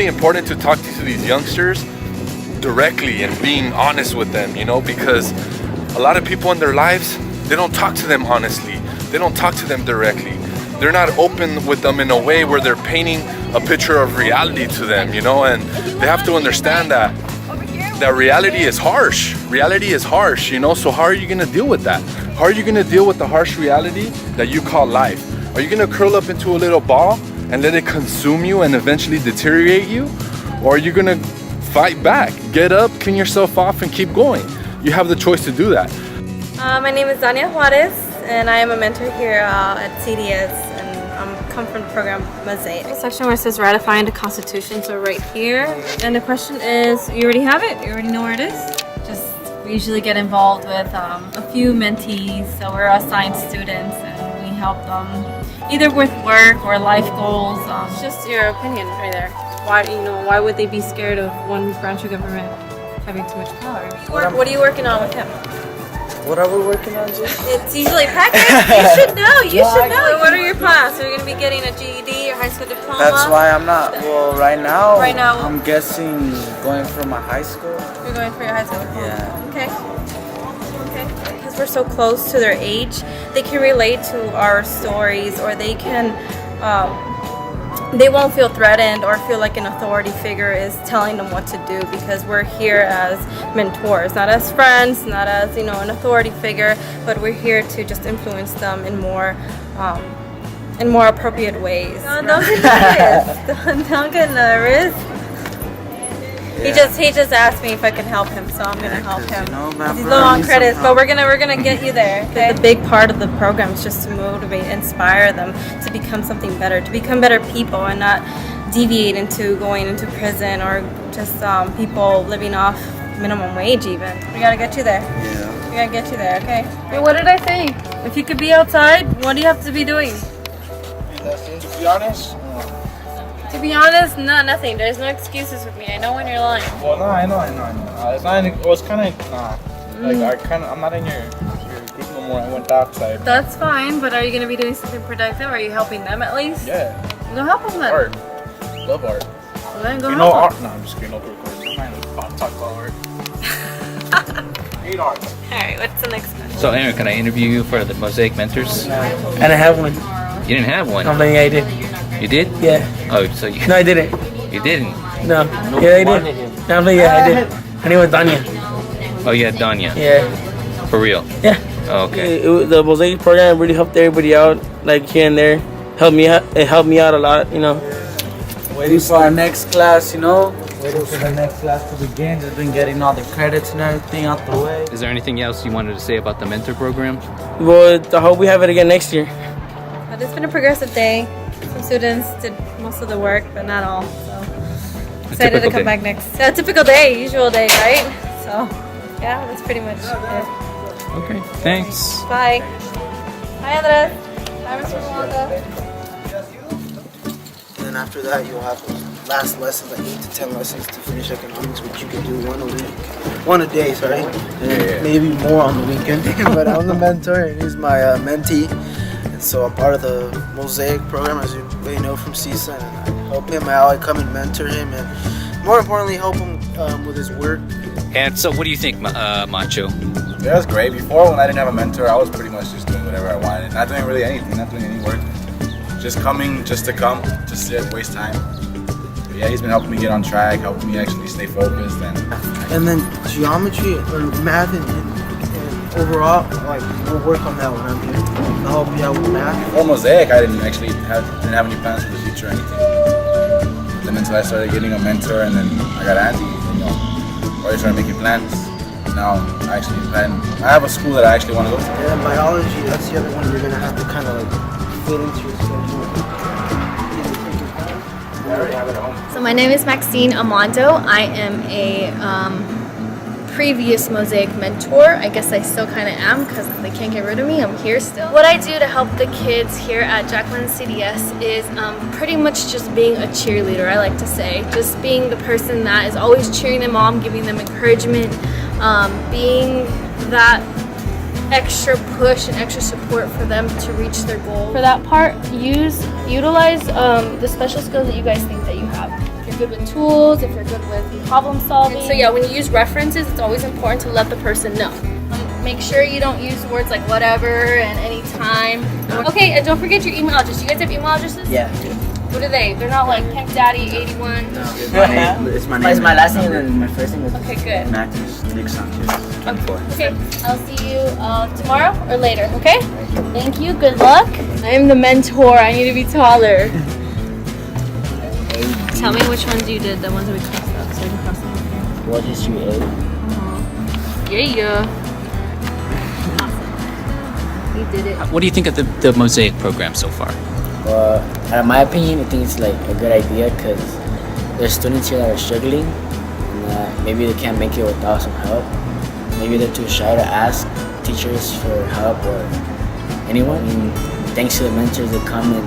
very important to talk to these youngsters directly and being honest with them, you know, because a lot of people in their lives, they don't talk to them honestly. They don't talk to them directly. They're not open with them in a way where they're painting a picture of reality to them, you know, and they have to understand that reality is harsh. Reality is harsh, you know, so how are you gonna deal with that? How are you gonna deal with the harsh reality that you call life? Are you gonna curl up into a little ball and let it consume you and eventually deteriorate you? Or are you gonna fight back, get up, clean yourself off and keep going? You have the choice to do that. My name is Dania Juarez and I am a mentor here at CDS and I'm come from the program MOSAIC. The section where it says ratifying the Constitution, so right here. And the question is, you already have it? You already know where it is? We usually get involved with a few mentees, so we're assigned students and we help them either with work or life goals. It's just your opinion right there. Why would they be scared of one branch of government having too much power? What are you working on with him? What are we working on, Jay? It's usually practice. You should know. You should know. What are your plans? Are you going to be getting a GED or high school diploma? That's why I'm not. Well, right now I'm guessing going for my high school. You're going for your high school diploma? Yeah. Okay. Because we're so close to their age, they can relate to our stories, or they can, they won't feel threatened or feel like an authority figure is telling them what to do, because we're here as mentors, not as friends, not as, an authority figure, but we're here to just influence them in more appropriate ways. Don't get nervous. Don't get nervous. Yeah. He just asked me if I could help him, so I'm gonna help him. He's low on credits, but we're gonna get you there. Okay? The big part of the program is just to motivate, inspire them to become something better, to become better people, and not deviate into going into prison or just people living off minimum wage. Even we gotta get you there. Yeah. We gotta get you there. Okay. Hey, what did I say? If you could be outside, what do you have to be doing? To be honest. To be honest, nothing. There's no excuses with me. I know when you're lying. Well, no, I know. It's not. It was kind of Like I'm not in your group no more. I went outside. That's fine, but are you gonna be doing something productive? Are you helping them at least? Yeah. Go help them then. Art. Love art. Well, then go you help know art? them. No, I'm just kidding. No, I'll talk about art. Hate art. All right. What's the next question? So Aaron, can I interview you for the MOSAIC Mentors? I didn't have one. You didn't have one? I'm like, yeah, I did. You did? Yeah. Oh, so you... No, I didn't. You didn't? No. Yeah, I did. No, I'm like, yeah, I did. Her name was Danya. Oh, you had Danya? Yeah. For real? Yeah. Oh, okay. The MOSAIC program really helped everybody out, like here and there. It helped me out a lot, Waiting for our next class, Waiting for the next class to begin. Just been getting all the credits and everything out the way. Is there anything else you wanted to say about the mentor program? Well, I hope we have it again next year. But it's been a progressive day. Some students did most of the work, but not all. So excited to come back next. Yeah, a typical day, usual day, right? So yeah, that's pretty much it. Okay, thanks. Bye. Hi, Andres. Hi, Mr. Wanda. And then after that, you'll have last lessons, like 8 to 10 lessons to finish economics, which you can do one a day, sorry. And maybe more on the weekend. But I'm the mentor, and he's my mentee. And so I'm part of the MOSAIC program, as you may know, from CSUN. And I help him out, I come and mentor him, and more importantly, help him with his work. And so what do you think, Macho? Yeah, it was great. Before, when I didn't have a mentor, I was pretty much just doing whatever I wanted. Not doing really anything, not doing any work. Just coming, just to come, just to waste time. But yeah, he's been helping me get on track, helping me actually stay focused. And then geometry or math and overall, like, we'll work on that when I'm here. I'll help you out with math. Before MOSAIC, I didn't have any plans for the future or anything. Then until I started getting a mentor, and then I got Andy, always trying to make plans. Now I actually plan. I have a school that I actually want to go to. Yeah, and biology, that's the other one you're gonna have to kind of like fit into your schedule. So my name is Maxine Amando. I am a previous MOSAIC mentor. I guess I still kind of am because they can't get rid of me. I'm here still. What I do to help the kids here at Jacqueline CDS is pretty much just being a cheerleader, I like to say. Just being the person that is always cheering them on, giving them encouragement, being that extra push and extra support for them to reach their goals. For that part, utilize the special skills that you guys think that you have. If you're good with tools, if you're good with problem solving. So yeah, when you use references, it's always important to let the person know. Make sure you don't use words like whatever and anytime. Okay, and don't forget your email address. You guys have email addresses? Yeah. What are they? They're not like Pimp Daddy 81. It's my name. It's my last name and my first name is Okay, good. Matthews Nick Sanchez. 24. Okay, I'll see you tomorrow or later, okay? Thank you, good luck. I am the mentor, I need to be taller. Tell me which ones you did, the ones that we crossed out, so I can cross them up here. World History A. Yeah. You did it. What do you think of the Mosaic program so far? In my opinion, I think it's like a good idea because there's students here that are struggling and maybe they can't make it without some help. Maybe they're too shy to ask teachers for help or anyone. I mean, thanks to the mentors, they come and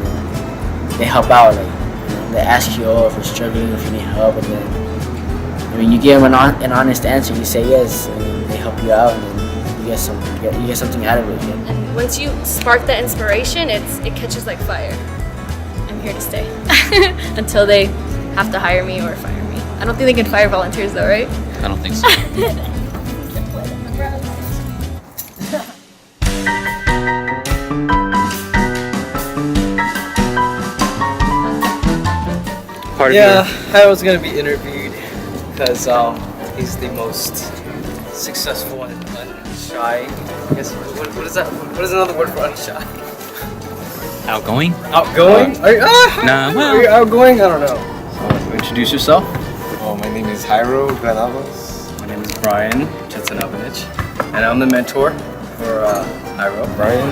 they help out. Like, you know, they ask you, if you're struggling, if you need help, and then, I mean, you give them an honest answer. You say yes, and they help you out, and then you get something out of it. You know? And once you spark that inspiration, it catches like fire. I'm here to stay until they have to hire me or fire me. I don't think they can fire volunteers though, right? I don't think so. I was gonna be interviewed because he's the most successful and unshy. I guess what is that? What is another word for unshy? Outgoing? Outgoing? Are you, Nah, well. are you outgoing? I don't know. Introduce yourself. Oh, my name is Jairo Granados. My name is Brian Chetsanovanich, and I'm the mentor for Jairo. Brian,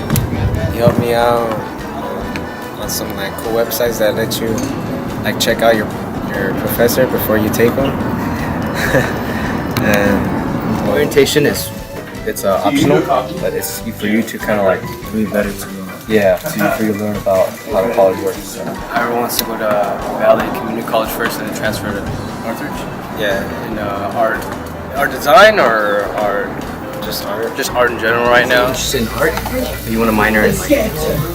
you help me out on some like cool websites that let you like check out your professor before you take them. And Orientation it's optional, but it's for you to kind of like be better to know. yeah, for you to learn about how the college works. So. Jairo wants to go to Valley Community College first, and then transfer to Northridge. Yeah, In art design or art. Just art in general right now. Interested in art? Or you want to minor in like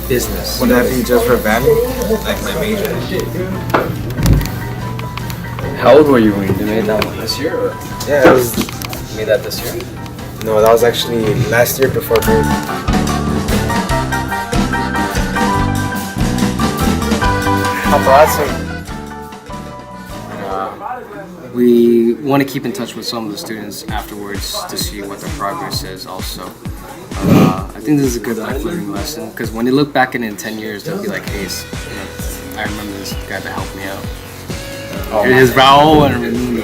business? would that be just for Valley? Like my major? How old were you when you made that one? This year? Or Yeah, it was. you made that this year? No, that was actually last year before birth. Awesome. We want to keep in touch with some of the students afterwards to see what their progress is also. I think this is a good life learning lesson because when you look back in 10 years, they'll be like, hey, I remember this guy that helped me out. Here's Raul and Raimundo.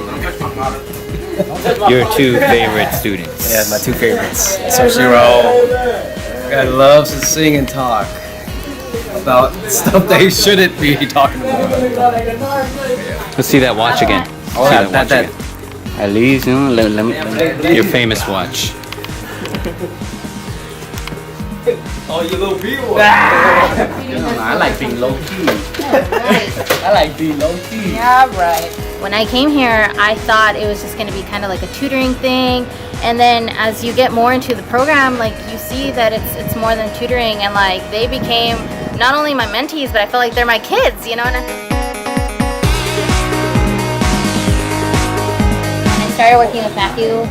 Your two favorite students. Yeah, my two favorites. Especially Raul. Guy loves to sing and talk about stuff that he shouldn't be talking about. Let's see that watch again. Oh, See yeah, that watch that. again. At least, you know, let me. Your famous watch. Oh, you little people. I like being low key. I like being low key. Yeah, right. When I came here, I thought it was just going to be kind of like a tutoring thing. And then as you get more into the program, like you see that it's more than tutoring, and like they became not only my mentees, but I feel like they're my kids, you know? And I started working with Matthew.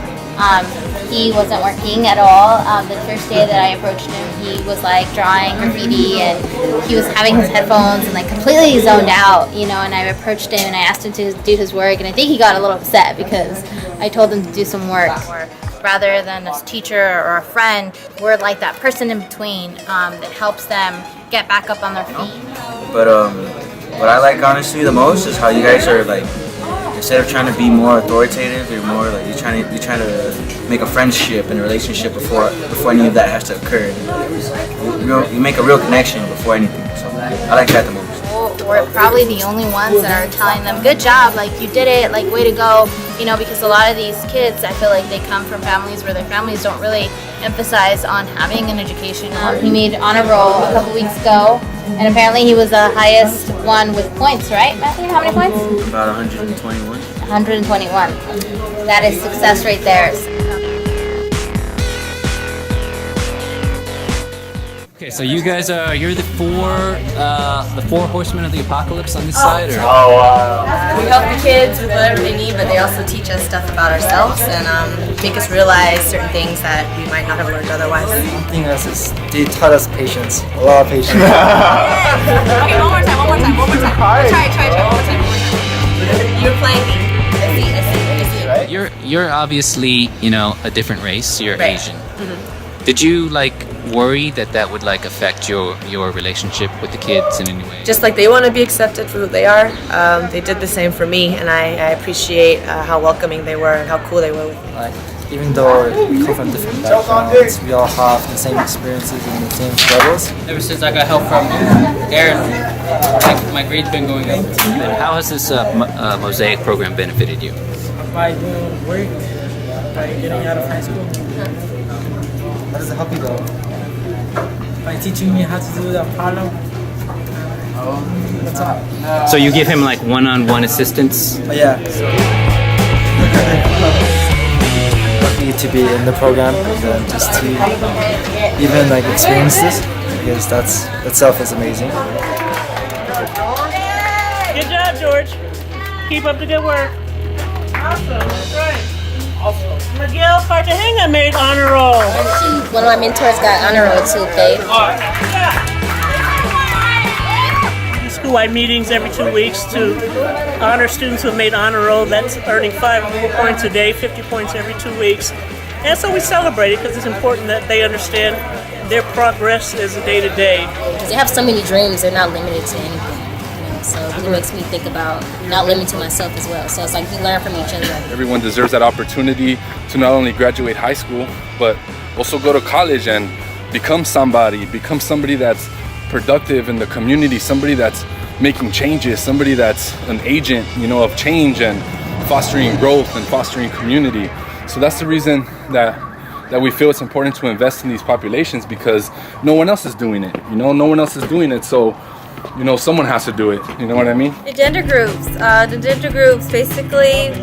He wasn't working at all. The first day that I approached him, he was like drawing graffiti and he was having his headphones and like completely zoned out, you know, and I approached him and I asked him to do his work, and I think he got a little upset because I told him to do some work. Rather than a teacher or a friend, we're like that person in between that helps them get back up on their feet. But what I like honestly the most is how you guys are like, instead of trying to be more authoritative, you're more like you're trying to make a friendship and a relationship before any of that has to occur. You make a real connection before anything. So I like that the most. We're probably the only ones that are telling them, good job, like you did it, like way to go, you know, because a lot of these kids, I feel like they come from families where their families don't really emphasize on having an education. He made honor roll a couple weeks ago, and apparently he was the highest one with points, right, Matthew? How many points? About 121. 121. That is success right there. Okay, Okay, so you guys are, you're the four horsemen of the apocalypse on this side, or? Oh, wow. We help the kids with whatever they need, but they also teach us stuff about ourselves and make us realize certain things that we might not have learned otherwise. One thing else is they taught us patience, a lot of patience. Okay, one more time. Try, one more time. You're playing me. I see. You're obviously, you know, a different race. You're Right. Asian. Did you like worry that would like affect your relationship with the kids in any way? Just like they want to be accepted for who they are, they did the same for me, and I appreciate how welcoming they were and how cool they were with me. Like, even though we come from different backgrounds, we all have the same experiences and the same struggles. Ever since I got help from Aaron, my grade's been going up. And how has this Mosaic program benefited you? By doing work, by getting out of high school. How does it help you though? By teaching me how to do that problem. That's all. So you give him like one-on-one assistance? Yeah. Lucky to be in the program and just to even like experience this, because that itself is amazing. Good job, George. Keep up the good work. Awesome. That's right. Miguel Cartagena made honor roll. One of my mentors got honor roll too, babe. School-wide meetings every 2 weeks to honor students who have made honor roll. That's earning 5 points a day, 50 points every 2 weeks. And so we celebrate it because it's important that they understand their progress as a day-to-day. Because they have so many dreams, they're not limited to anything. So it really makes me think about not limiting myself as well. So it's like we learn from each other. Everyone deserves that opportunity to not only graduate high school, but also go to college and become somebody that's productive in the community, somebody that's making changes, somebody that's an agent, you know, of change and fostering growth and fostering community. So that's the reason that we feel it's important to invest in these populations, because no one else is doing it. You know, no one else is doing it. So, you know, someone has to do it. You know what I mean? The gender groups, basically,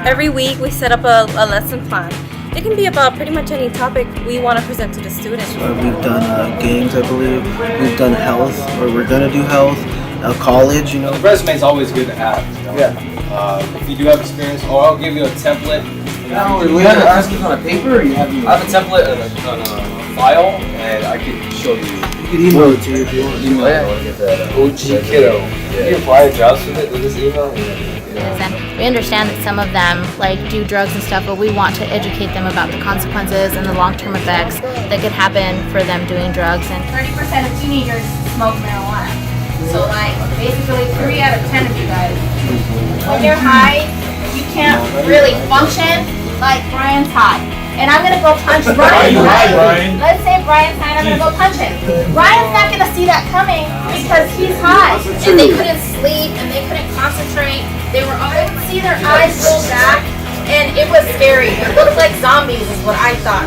every week we set up a lesson plan. It can be about pretty much any topic we want to present to the students. We've done games, I believe. We've done health, or we're gonna do health. College, you know. The resume is always good to have. You know? Yeah. If you do have experience, or I'll give you a template. We have to ask you on a paper, or you have? I have a template on a file, and I can show you. You can email it to you if you want. Email it. I want to get that. OG Kiddo. You can apply jobs with this email. We understand that some of them like do drugs and stuff, but we want to educate them about the consequences and the long-term effects that could happen for them doing drugs. And 30% of teenagers smoke marijuana. So like basically 3 out of 10 of you guys, when you're high, you can't really function like Brian's high. And I'm gonna go punch Brian. Brian? Let's say Brian's high and I'm gonna go punch him. Brian's not gonna see that coming because he's high. And they couldn't sleep and they couldn't concentrate. They would see their eyes roll back and it was scary. It looked like zombies is what I thought.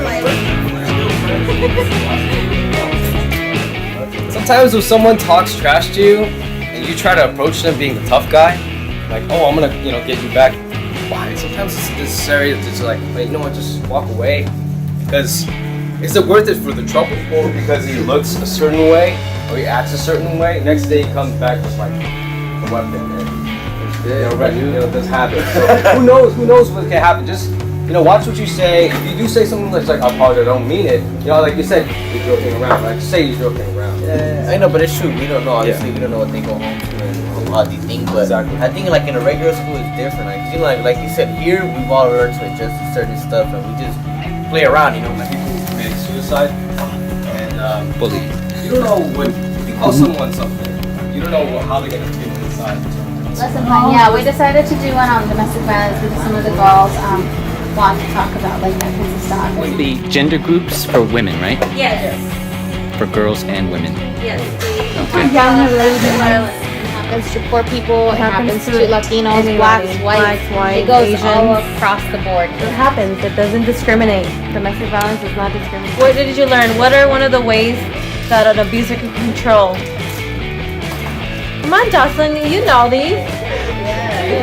Sometimes when someone talks trash to you and you try to approach them being the tough guy, like, oh, I'm gonna, you know, get you back. Why? Sometimes it's necessary to just like, wait, you know what, just walk away. Because is it worth it for the trouble, or because he looks a certain way or he acts a certain way? Next day he comes back with like a weapon, and it does happen. So who knows what can happen? Just, you know, watch what you say. If you do say something that's like, I apologize, I don't mean it. You know, like you said, you're joking around. Like, say you're joking around. Yeah, I know, but it's true. We don't know. Obviously, we don't know what they go home to and how they think. But I think like in a regular school, it's different. Like, you know, like you said, here we've all learned to adjust to certain stuff, and we just play around. You know, like people who commit suicide and bully. You don't know when if you call someone something, you don't know how they're gonna feel inside. lesson plan, yeah, we decided to do one on domestic violence because some of the girls want to talk about like that kind of stuff. The gender groups for women, right? Yes. For girls and women. Yes. Okay. It happens to poor people, it happens to Latinos, blacks, whites, white, it goes Asians. all across the board. It happens. It doesn't discriminate. Domestic violence does not discriminate. What did you learn? What are one of the ways that an abuser can control? Come on, Jocelyn, you know these.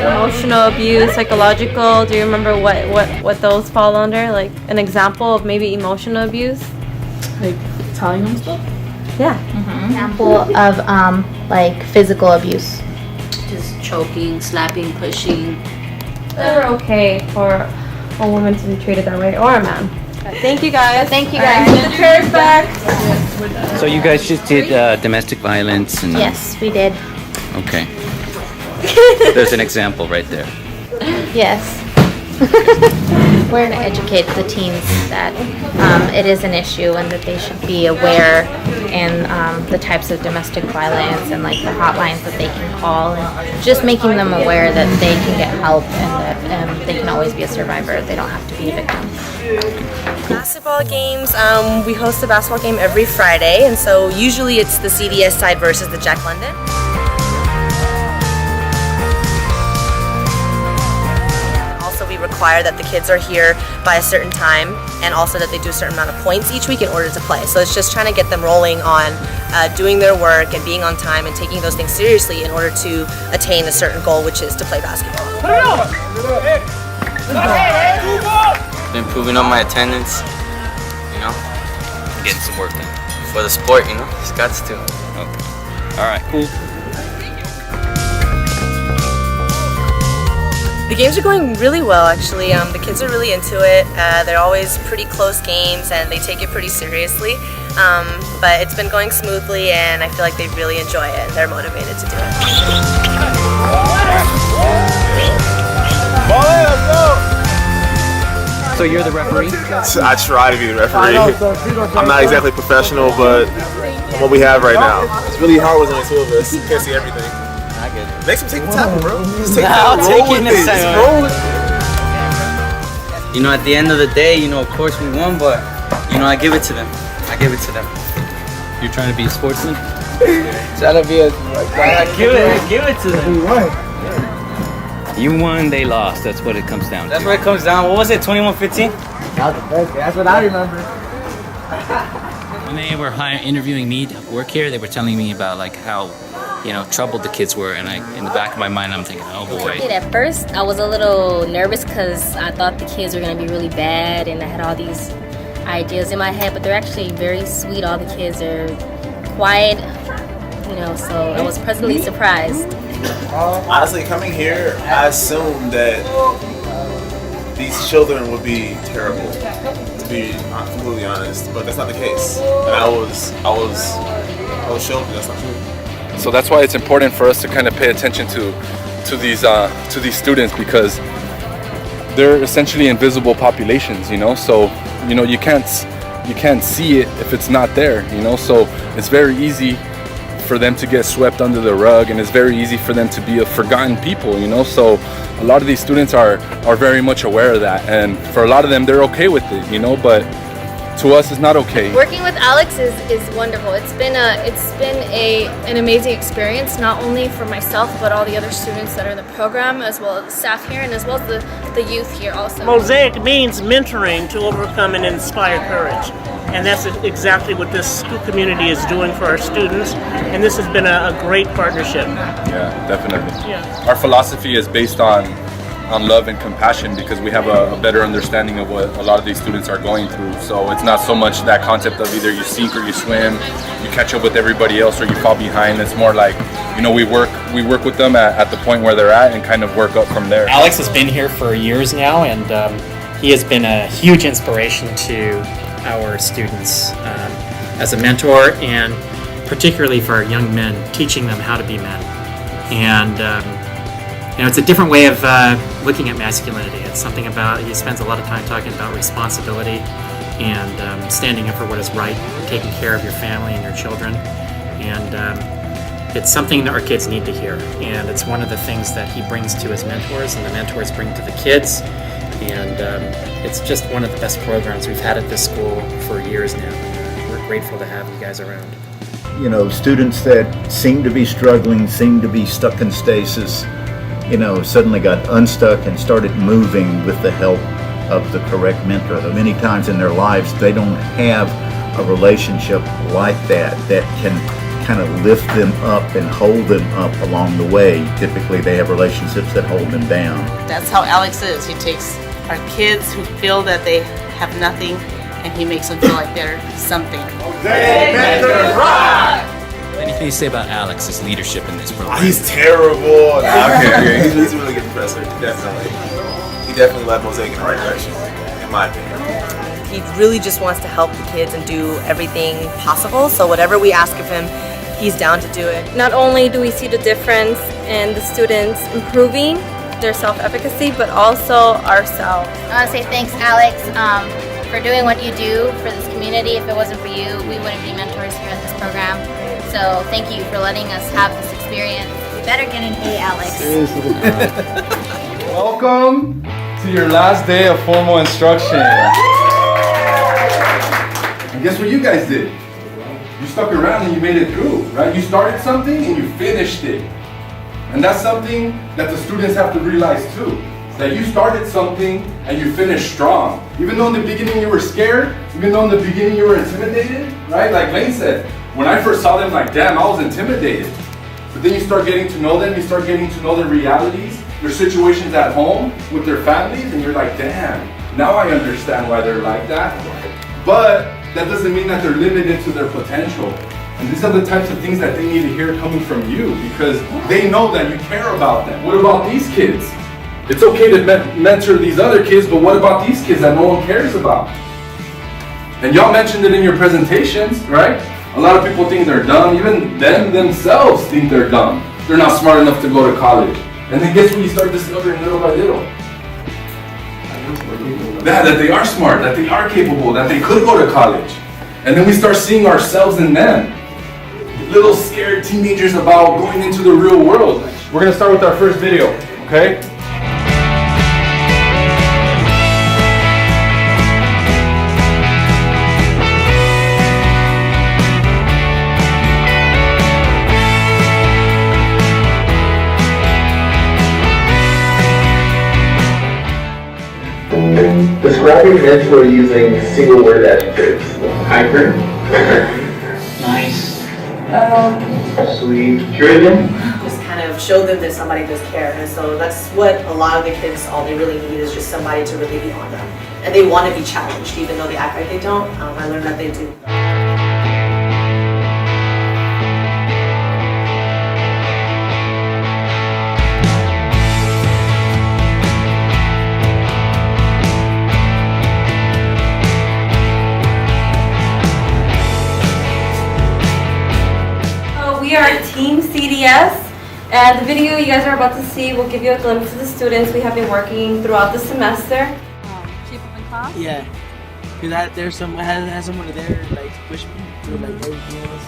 Emotional abuse, psychological. Do you remember what those fall under? Like an example of maybe emotional abuse? Like telling them stuff? Yeah. Example of like physical abuse. Just choking, slapping, pushing. Never okay for a woman to be treated that way, or a man. Thank you guys. Thank you guys. Put the chairs back. So you guys just did domestic violence and... Yes, we did. Okay. There's an example right there. Yes. We're going to educate the teens that it is an issue and that they should be aware and the types of domestic violence and like the hotlines that they can call, and just making them aware that they can get help and that they can always be a survivor. They don't have to be a victim. Basketball games, we host a basketball game every Friday, and so usually it's the CDS side versus the Jack London. Also, we require that the kids are here by a certain time, and also that they do a certain amount of points each week in order to play. So it's just trying to get them rolling on doing their work and being on time and taking those things seriously in order to attain a certain goal, which is to play basketball. Improving on my attendance, you know, Getting some work done. for the sport, you know, it's got to. Okay. All right, cool. The games are going really well, actually. The kids are really into it. They're always pretty close games, and they take it pretty seriously. But it's been going smoothly, and I feel like they really enjoy it, and they're motivated to do it. So you're the referee? I try to be the referee. I'm not exactly professional, but what we have right now. It's really hard with only two of us. You can't see everything. I get it. Make them take the tackle, bro. Just take I'll that. take Roll it in with a it. Just second. roll with it. You know, at the end of the day, you know, of course we won, but, you know, I give it to them. I give it to them. You're trying to be a sportsman? Trying to be a... I give it to them. You won, they lost. That's what it comes down to. That's what it comes down. What was it, 21-15? That was the best. That's what I remember. When they were interviewing me to work here, they were telling me about like how, you know, troubled the kids were, and in the back of my mind, I'm thinking, oh boy. At first, I was a little nervous because I thought the kids were going to be really bad, and I had all these ideas in my head, but they're actually very sweet. All the kids are quiet, you know, so I was pleasantly surprised. Honestly, coming here, I assumed that these children would be terrible, to be completely honest, but that's not the case. And I was shocked that that's not true. So that's why it's important for us to kind of pay attention to these students, because they're essentially invisible populations, you know. So, you know, you can't see it if it's not there, you know. So it's very easy for them to get swept under the rug, and it's very easy for them to be a forgotten people, you know. So a lot of these students are very much aware of that, and for a lot of them, they're okay with it, you know. But to us, it's not okay. Working with Alex is wonderful. It's been an amazing experience, not only for myself but all the other students that are in the program, as well as the staff here, and as well as the youth here also. Mosaic means mentoring to overcome and inspire courage. And that's exactly what this school community is doing for our students. And this has been a great partnership. Yeah, definitely. Yeah. Our philosophy is based on love and compassion, because we have a better understanding of what a lot of these students are going through. So it's not so much that concept of either you sink or you swim, you catch up with everybody else or you fall behind. It's more like, you know, we work with them at the point where they're at and kind of work up from there. Alex has been here for years now, and he has been a huge inspiration to our students as a mentor, and particularly for our young men, teaching them how to be men. And you know, it's a different way of looking at masculinity. It's something about, he spends a lot of time talking about responsibility and standing up for what is right, taking care of your family and your children. And it's something that our kids need to hear. And it's one of the things that he brings to his mentors, and the mentors bring to the kids. And it's just one of the best programs we've had at this school for years now. We're grateful to have you guys around. You know, students that seem to be struggling, seem to be stuck in stasis, you know, suddenly got unstuck and started moving with the help of the correct mentor. Many times in their lives, they don't have a relationship like that can kind of lift them up and hold them up along the way. Typically, they have relationships that hold them down. That's how Alex is. He takes our kids who feel that they have nothing, and he makes them feel like they're something. Anything you say about Alex's leadership in this program? He's terrible. Okay, he's a really good professor. Definitely. He definitely led Mosaic in the right direction, in my opinion. He really just wants to help the kids and do everything possible. So whatever we ask of him, he's down to do it. Not only do we see the difference in the students improving their self-efficacy, but also ourselves. I want to say thanks, Alex, for doing what you do for this community. If it wasn't for you, we wouldn't be mentors here at this program. So thank you for letting us have this experience. You better get an A, Alex. Welcome to your last day of formal instruction. And guess what you guys did? You stuck around and you made it through, right? You started something and you finished it. And that's something that the students have to realize too. That you started something and you finished strong. Even though in the beginning you were scared, even though in the beginning you were intimidated, right? Like Lane said, when I first saw them, like, damn, I was intimidated. But then you start getting to know them, you start getting to know their realities, their situations at home with their families, and you're like, damn, now I understand why they're like that. But that doesn't mean that they're limited to their potential. And these are the types of things that they need to hear coming from you, because they know that you care about them. What about these kids? It's okay to mentor these other kids, but what about these kids that no one cares about? And y'all mentioned it in your presentations, right? A lot of people think they're dumb. Even them themselves think they're dumb. They're not smart enough to go to college. And then guess what you start discovering little by little? That they are smart, that they are capable, that they could go to college. And then we start seeing ourselves in them. Little scared teenagers about going into the real world. We're gonna start with our first video, okay? Describe your mentor using single word adjectives. Hyper. Nice. Sweet. Driven. Just kind of show them that somebody does care. And so that's what a lot of the kids, all they really need is just somebody to really be on them. And they want to be challenged, even though they act like they don't. I learned that they do. We are Team CDS, and the video you guys are about to see will give you a glimpse of the students we have been working throughout the semester. Keep up in class? Yeah. Because there's some, I had someone there like push me through like everything else.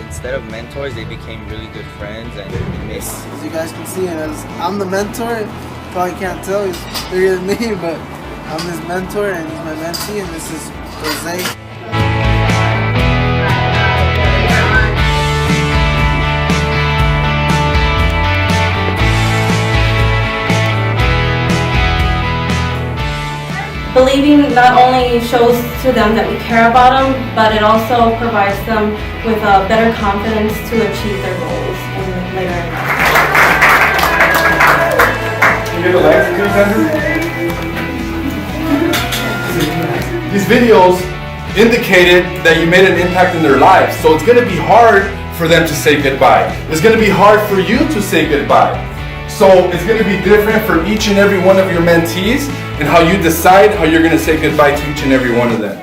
Instead of mentors, they became really good friends and As you guys can see, and I'm the mentor. You probably can't tell, he's bigger than me, but I'm his mentor and he's my mentee, and this is Jose. Believing not only shows to them that we care about them, but it also provides them with a better confidence to achieve their goals later in life. Can you get the legs, please, Andrew? These videos indicated that you made an impact in their lives, so it's going to be hard for them to say goodbye. It's going to be hard for you to say goodbye. So it's going to be different for each and every one of your mentees, and how you decide how you're going to say goodbye to each and every one of them.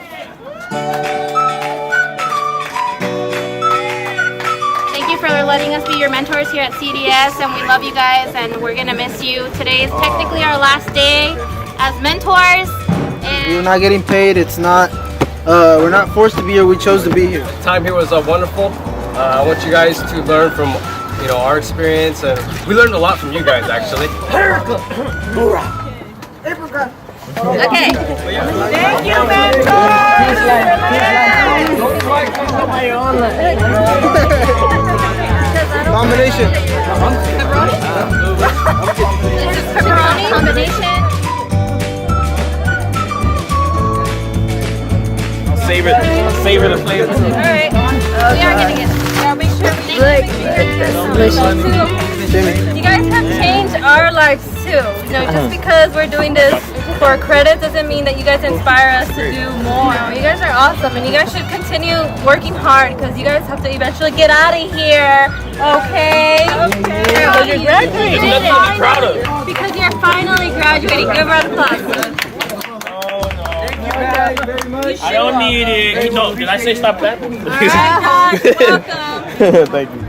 Thank you for letting us be your mentors here at CDS, and we love you guys, and we're gonna miss you. Today is technically our last day as mentors. And We're not getting paid. It's not. We're not forced to be here. We chose to be here. The time here was wonderful. I want you guys to learn from our experience, and we learned a lot from you guys actually. okay. Thank you, Combination. Pepperoni combination. Savor the flavor. All right. We are gonna get. Make sure we You guys have changed our lives too. You know, just because we're doing this for credit doesn't mean that you guys inspire us to do more. You guys are awesome, and you guys should continue working hard because you guys have to eventually get out of here. Okay? Okay. Well, you're graduating. That's nothing to be proud of. Because you're finally graduating. Give her a applause. I don't need it. No, did I say stop clapping? Thank you.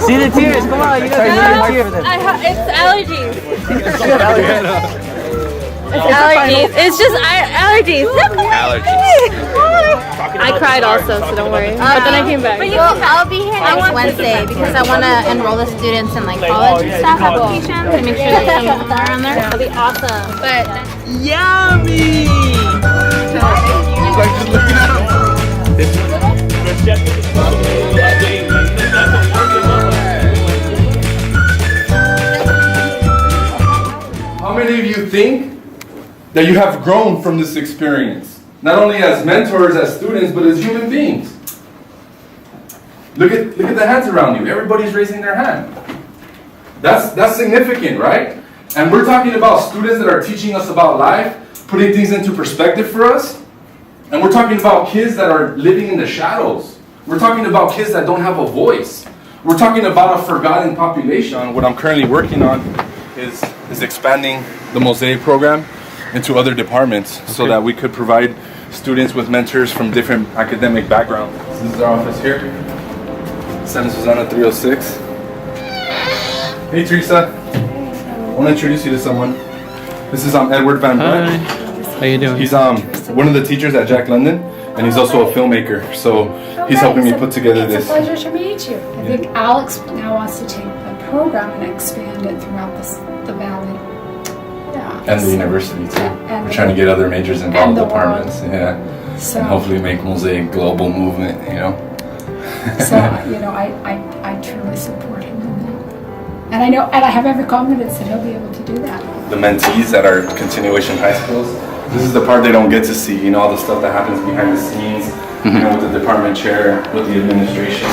See the tears, come on, you guys see the tears. It's allergies. It's allergies. It's just allergies. I cried also, so don't worry. But then I came back. Well, I'll be here next Wednesday because I want to enroll the students in like college and stuff applications and make sure there's some more on there. That'll be awesome. But Yummy! How many of you think that you have grown from this experience? Not only as mentors, as students, but as human beings. Look at the hands around you. Everybody's raising their hand. That's significant, right? And we're talking about students that are teaching us about life, putting things into perspective for us. And we're talking about kids that are living in the shadows. We're talking about kids that don't have a voice. We're talking about a forgotten population. What I'm currently working on is expanding the Mosaic program into other departments so that we could provide students with mentors from different academic backgrounds. This is our office here. Santa Susana 306. Hey Teresa. I want to introduce you to someone. This is Edward Van Brent. How you doing? He's one of the teachers at Jack London, and he's also a filmmaker. So he's helping me put together this. It's a pleasure to meet you. I think Alex now wants to take the program and expand it throughout the valley. Yeah. And the university too. And We're trying to get other majors involved, the departments, world. yeah, So- and hopefully make Mosaic global movement. You know. So I truly support him in that. And I know, and I have every confidence that he'll be able to do that. The mentees at our continuation high schools. This is the part they don't get to see. You know, all the stuff that happens behind the scenes. You know, with the department chair, with the administration,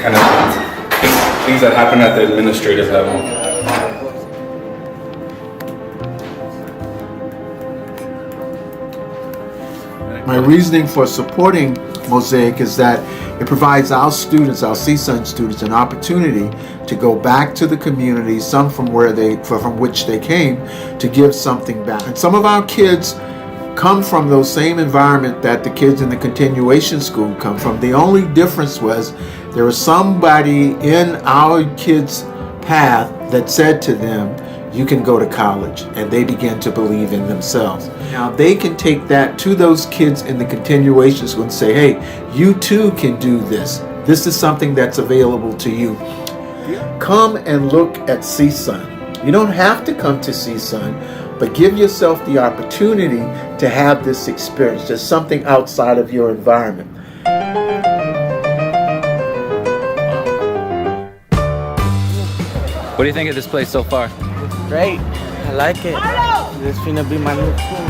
kind of things that happen at the administrative level. My reasoning for supporting Mosaic is that it provides our students, our CSUN students, an opportunity to go back to the community, some from which they came, to give something back. And some of our kids come from those same environment that the kids in the continuation school come from. The only difference was there was somebody in our kids' path that said to them, you can go to college, and they began to believe in themselves. Now they can take that to those kids in the continuation school and say, hey, you too can do this. This is something that's available to you. Come and look at CSUN. You don't have to come to CSUN, but give yourself the opportunity to have this experience. There's something outside of your environment. What do you think of this place so far? Great. I like it. This is gonna be my new school.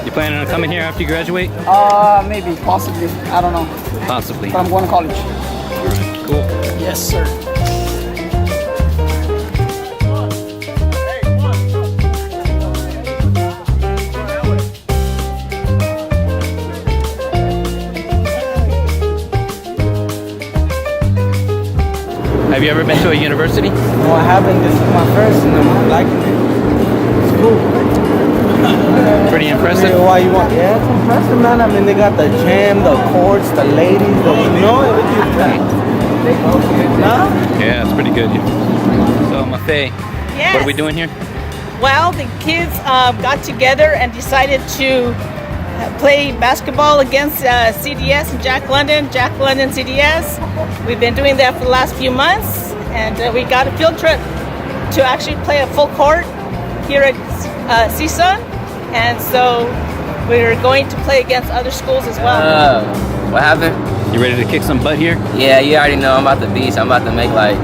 You planning on coming here after you graduate? Maybe, possibly. I don't know. Possibly. But I'm going to college. Cool. Yes, sir. Have you ever been to a university? No, I haven't. This is my first, and I'm liking it. It's cool. Pretty impressive. Why you want? Yeah, it's impressive, man. I mean, they got the gym, the courts, the ladies, everything's packed. No? Yeah, it's pretty good. So, Mafe, Yes. what are we doing here? Well, the kids got together and decided to play basketball against CDS and Jack London CDS. We've been doing that for the last few months, and we got a field trip to actually play a full court here at CSUN, and so we're going to play against other schools as well. What happened? You ready to kick some butt here? Yeah, you already know I'm about to beast. I'm about to make like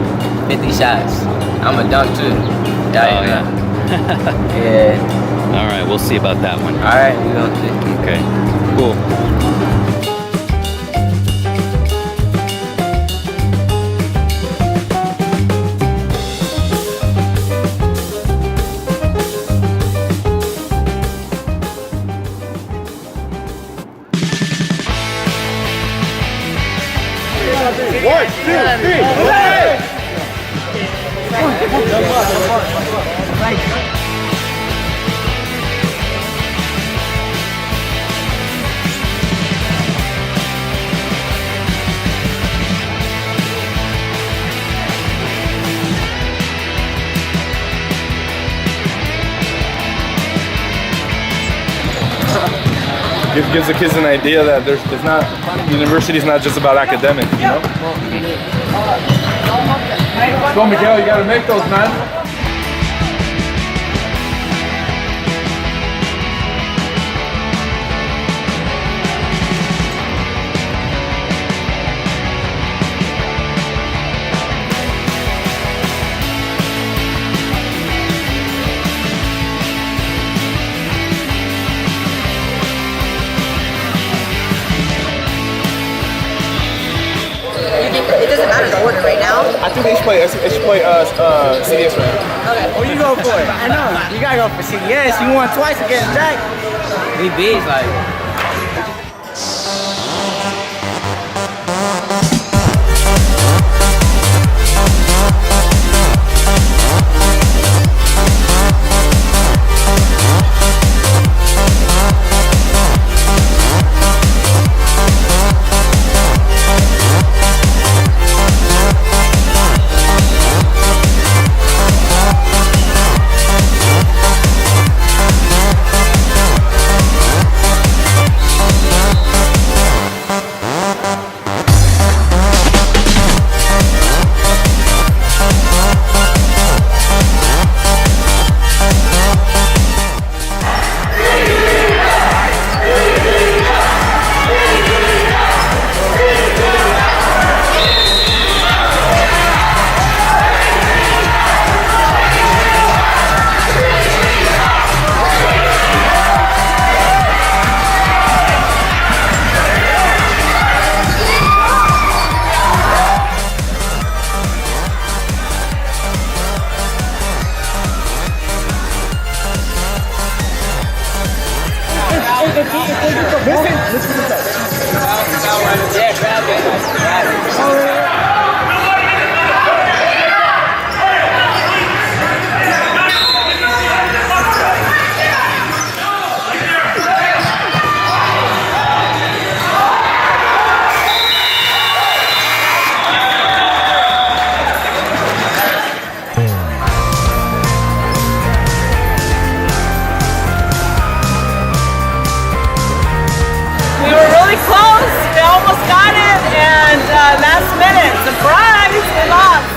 50 shots. I'm a dunk too. Yeah. All right, we'll see about that one. All right, we gonna see. Okay, cool. It gives the kids an idea that there's not, university's not just about academics, you know? Go, Miguel, you gotta make those, man. It doesn't matter the order right now. I think they should play CDS right now. Okay. What you go for? I know. You gotta go for CDS. You won twice against Jack. We beat like.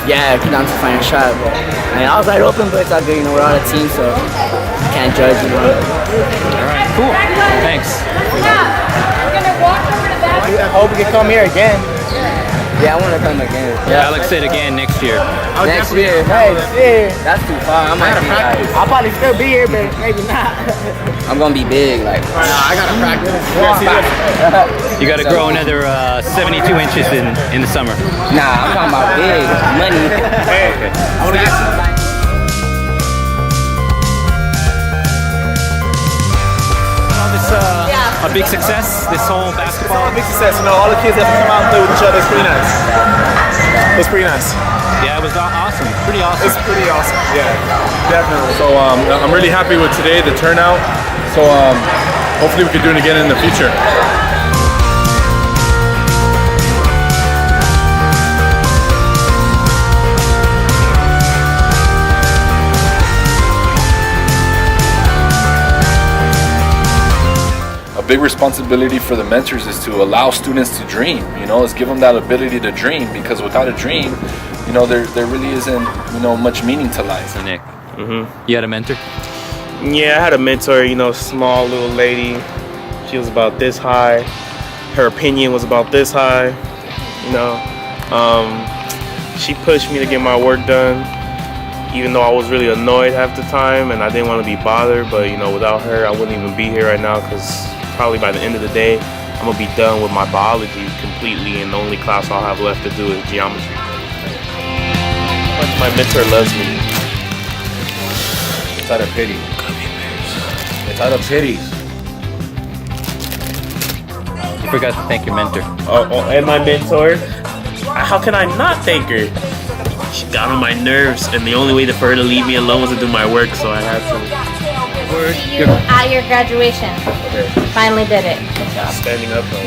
Yeah, it came down to the final shot, but I mean, I was right open, but it's all good, you know, we're all a team, so can't judge, you know. Alright, cool. Thanks. I hope we can come here again. Yeah, I want to come again. Yeah, Alex said again next year. Next year. Next year. That's too far. I might be like, I'll probably still be here, but maybe not. I'm gonna be big, like. I gotta practice. You gotta grow another 72 inches in the summer. Nah, I'm talking about big money. Hey, I want to get. A big success, this whole basketball. It's a big success, you know, all the kids that come out and play with each other, it's pretty nice. It's pretty nice. Yeah, it was awesome, pretty awesome. It's pretty awesome, yeah, definitely. So I'm really happy with today, the turnout. So hopefully we could do it again in the future. A big responsibility for the mentors is to allow students to dream, you know, is give them that ability to dream, because without a dream, you know, there really isn't, you know, much meaning to life. So Nick, you had a mentor? Yeah, I had a mentor, you know, small little lady. She was about this high. Her opinion was about this high, you know. She pushed me to get my work done, even though I was really annoyed half the time and I didn't want to be bothered, but you know, without her, I wouldn't even be here right now, because probably by the end of the day, I'm gonna be done with my biology completely, and the only class I'll have left to do is geometry. But my mentor loves me. It's out of pity. It's out of pity. You forgot to thank your mentor. Oh, and my mentor. how can I not thank her? She got on my nerves, and the only way for her to leave me alone was to do my work, so I had to. See you at your graduation. Finally did it. Good job. Standing up. Oh,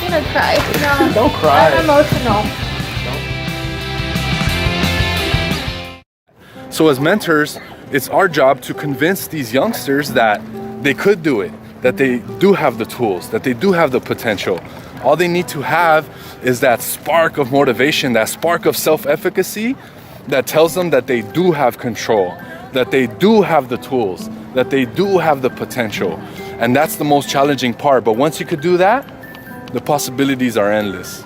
I'm gonna cry. No. Don't cry. I'm emotional. So as mentors, it's our job to convince these youngsters that they could do it, that they do have the tools, that they do have the potential. All they need to have is that spark of motivation, that spark of self-efficacy that tells them that they do have control, that they do have the tools, that they do have the potential. And that's the most challenging part. But once you could do that, the possibilities are endless.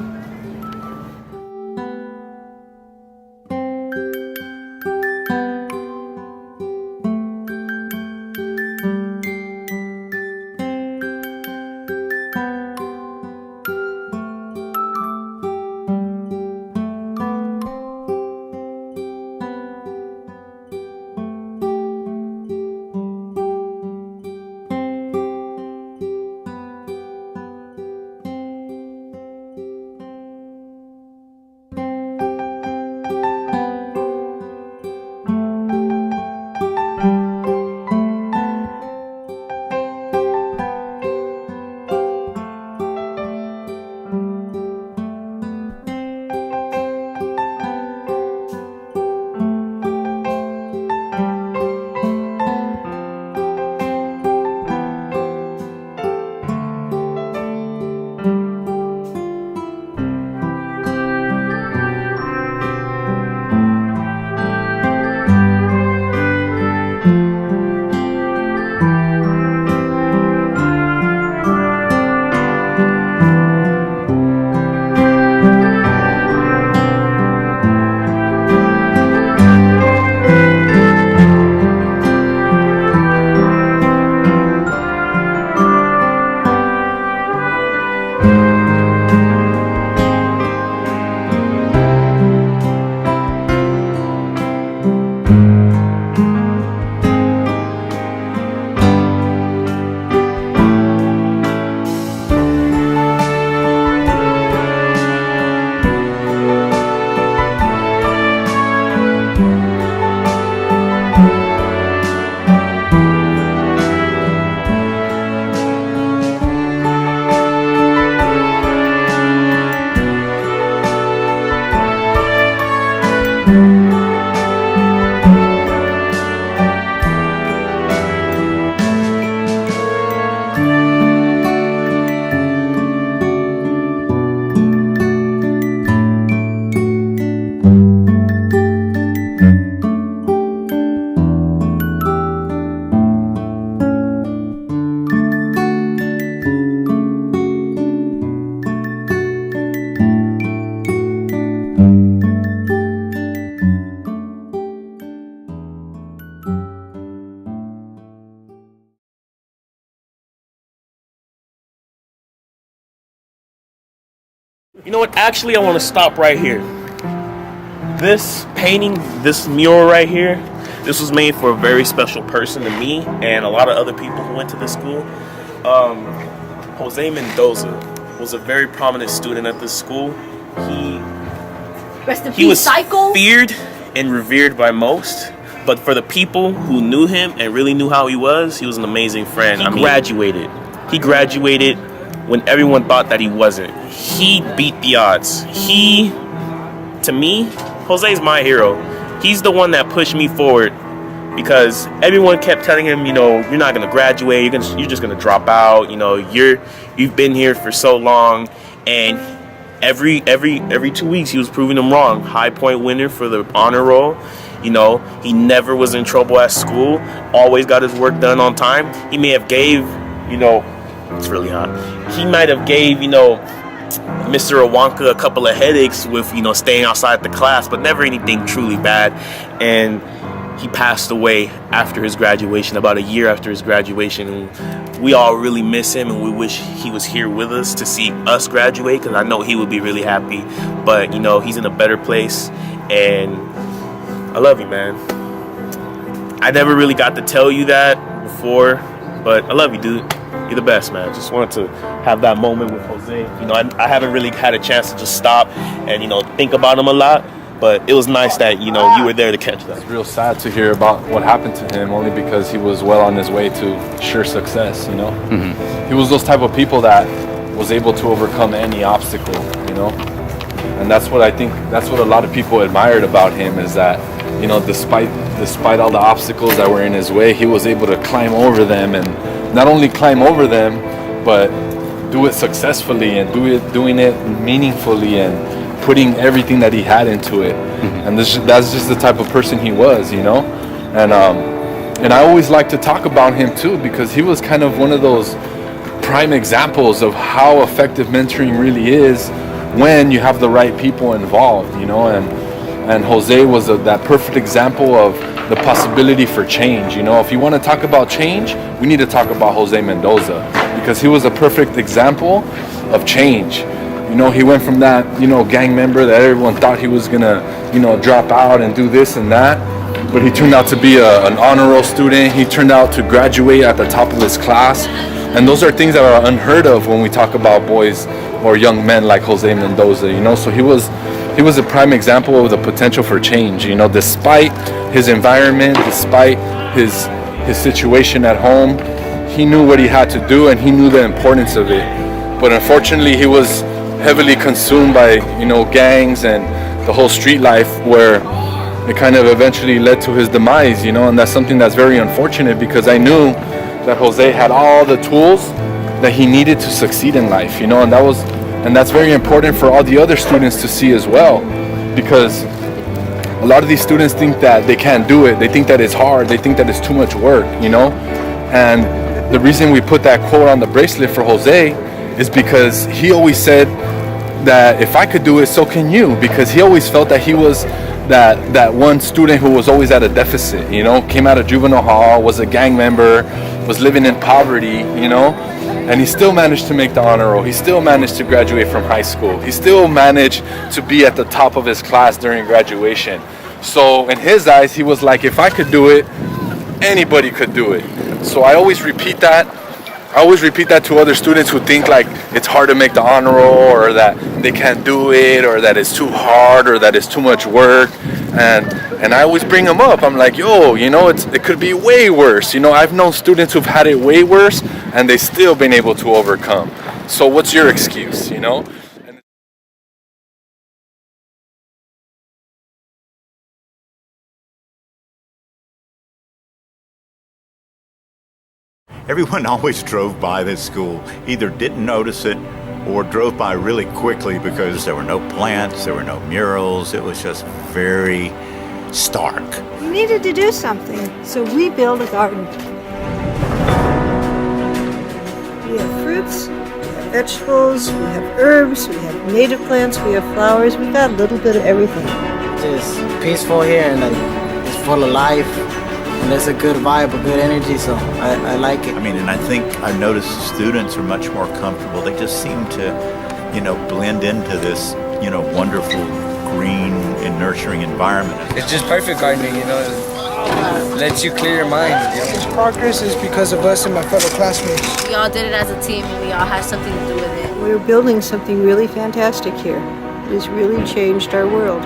You know what? Actually, I want to stop right here. This painting, this mural right here, this was made for a very special person to me and a lot of other people who went to this school. Jose Mendoza was a very prominent student at this school. He was feared and revered by most, but for the people who knew him and really knew how he was an amazing friend. He graduated when everyone thought that he wasn't. He beat the odds. To me, Jose's my hero. He's the one that pushed me forward because everyone kept telling him, you know, you're not gonna graduate, you're just gonna drop out, you know, you've been here for so long. And every 2 weeks he was proving them wrong. High point winner for the honor roll. You know, he never was in trouble at school, always got his work done on time. He may have gave, you know, it's really hot. He might have gave, you know, Mr. Awanka a couple of headaches with, you know, staying outside the class, but never anything truly bad. And he passed away after his graduation, about a year after his graduation. And we all really miss him, and we wish he was here with us to see us graduate, because I know he would be really happy. But, you know, he's in a better place, and I love you, man. I never really got to tell you that before, but I love you, dude. You're the best, man. Just wanted to have that moment with Jose. You know, I haven't really had a chance to just stop and, you know, think about him a lot. But it was nice that, you know, you were there to catch that. It's real sad to hear about what happened to him, only because he was well on his way to sure success, you know? He was those type of people that was able to overcome any obstacle, you know? And that's what I think, that's what a lot of people admired about him, is that, you know, despite all the obstacles that were in his way, he was able to climb over them, and not only climb over them, but do it successfully and doing it meaningfully and putting everything that he had into it. And that's just the type of person he was, you know? And I always like to talk about him too, because he was kind of one of those prime examples of how effective mentoring really is when you have the right people involved, you know? And Jose was that perfect example of the possibility for change. You know, if you want to talk about change, we need to talk about Jose Mendoza, because he was a perfect example of change. You know, he went from that, you know, gang member that everyone thought he was gonna, you know, drop out and do this and that, but he turned out to be an honor roll student. He turned out to graduate at the top of his class, and those are things that are unheard of when we talk about boys or young men like Jose Mendoza. You know, so he was a prime example of the potential for change. You know, despite his environment, despite his situation at home, he knew what he had to do and he knew the importance of it. But unfortunately, he was heavily consumed by, you know, gangs and the whole street life, where it kind of eventually led to his demise, you know. And that's something that's very unfortunate, because I knew that Jose had all the tools that he needed to succeed in life, you know. And that's very important for all the other students to see as well, because a lot of these students think that they can't do it. They think that it's hard. They think that it's too much work, you know. And the reason we put that quote on the bracelet for Jose is because he always said that if I could do it, so can you, because he always felt that he was that one student who was always at a deficit, you know, came out of juvenile hall, was a gang member, was living in poverty, you know, and he still managed to make the honor roll. He still managed to graduate from high school. He still managed to be at the top of his class during graduation. So in his eyes, he was like, if I could do it, anybody could do it. So I always repeat that. I always repeat that to other students who think like it's hard to make the honor roll, or that they can't do it, or that it's too hard, or that it's too much work. And I always bring them up. I'm like, yo, you know, it could be way worse. You know, I've known students who've had it way worse and they still been able to overcome. So what's your excuse, you know? Everyone always drove by this school, either didn't notice it or drove by really quickly, because there were no plants, there were no murals. It was just very stark. We needed to do something, so we built a garden. We have fruits, we have vegetables, we have herbs, we have native plants, we have flowers. We got a little bit of everything. It's peaceful here, and like, it's full of life. And there's a good vibe, a good energy, so I like it. I mean, and I think I've noticed the students are much more comfortable. They just seem to, you know, blend into this, you know, wonderful green and nurturing environment. It's just perfect gardening, you know. It lets you clear your mind. You know? This progress is because of us and my fellow classmates. We all did it as a team, and we all had something to do with it. We're building something really fantastic here. It has really changed our world.